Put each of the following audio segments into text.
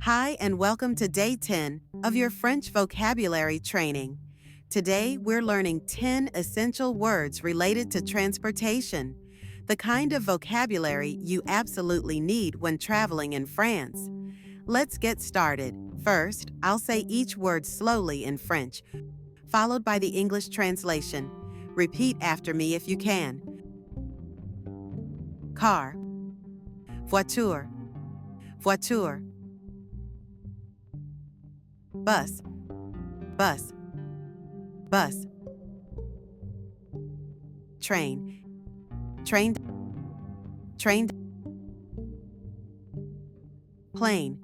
Hi, and welcome to day 10 of your French vocabulary training. Today, we're learning 10 essential words related to transportation, the kind of vocabulary you absolutely need when traveling in France. Let's get started. First, I'll say each word slowly in French, followed by the English translation. Repeat after me if you can. Car, voiture, voiture. Bus, bus, bus. Train, train, train. Plane,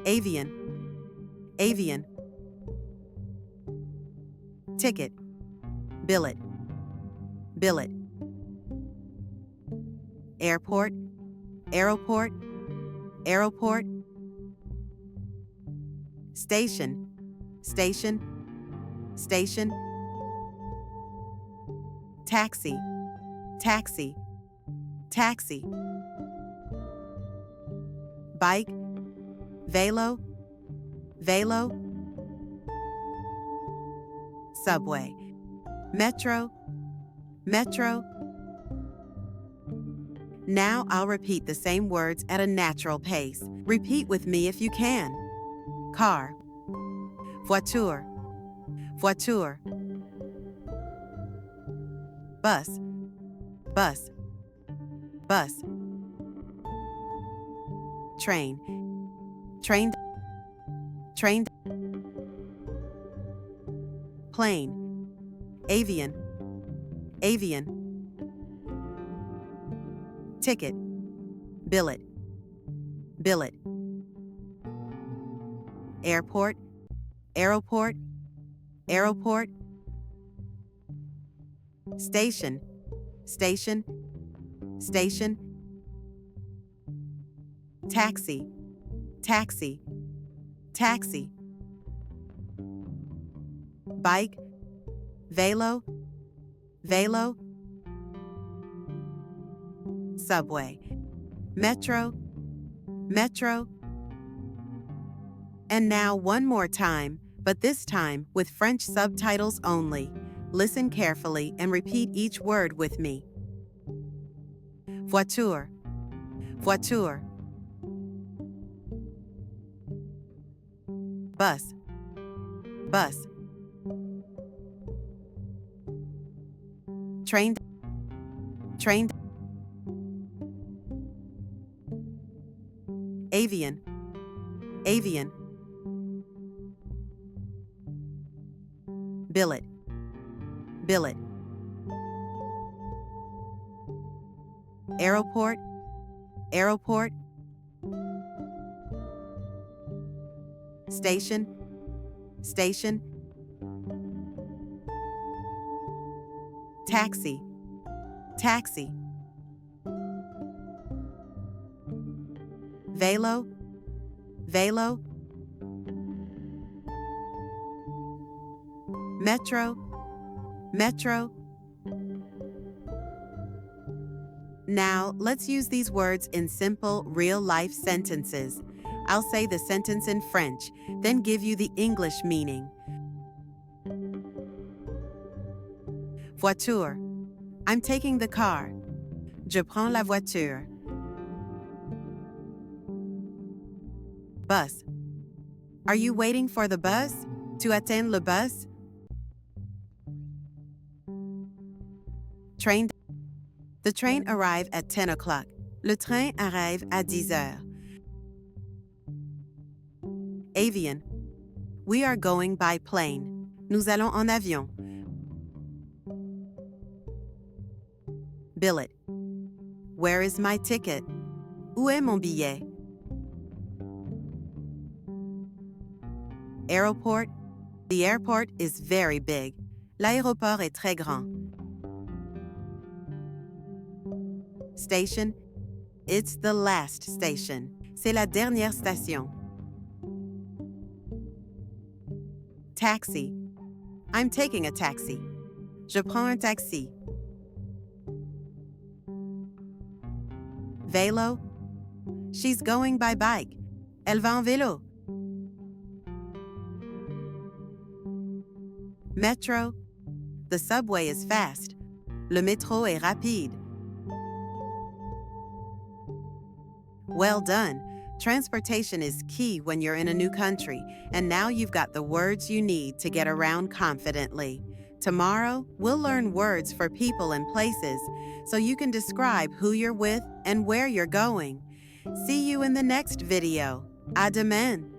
avian, avian. Ticket, billet, billet. Airport, aeroport, aeroport. Station, station, station. Taxi, taxi, taxi. Bike, vélo, vélo. Subway, metro, metro. Now I'll repeat the same words at a natural pace. Repeat with me if you can. Car, voiture, voiture. Bus, bus, bus. Train, train, train. Plane, avian, avian. Ticket, billet, billet. Airport, aeroport, aeroport. Station, station, station. Taxi, taxi, taxi. Bike, vélo, vélo. Subway, metro, metro. And now one more time, but this time with French subtitles only. Listen carefully and repeat each word with me. Voiture, voiture. Bus, bus. Train, train. Avian, avian. Billet, billet. Aeroport, aeroport. Station, station. Taxi, taxi. Vélo, vélo. Metro, metro. Now, let's use these words in simple, real-life sentences. I'll say the sentence in French, then give you the English meaning. Voiture. I'm taking the car. Je prends la voiture. Bus. Are you waiting for the bus? Tu attends le bus? Train. The train arrive at 10 o'clock. Le train arrive à 10 heures. Avian. We are going by plane. Nous allons en avion. Billet. Where is my ticket? Où est mon billet? Airport. The airport is very big. L'aéroport est très grand. Station. It's the last station. C'est la dernière station. Taxi. I'm taking a taxi. Je prends un taxi. Vélo. She's going by bike. Elle va en vélo. Metro. The subway is fast. Le métro est rapide. Well done. Transportation is key when you're in a new country, and now you've got the words you need to get around confidently. Tomorrow, we'll learn words for people and places so you can describe who you're with and where you're going. See you in the next video. À demain!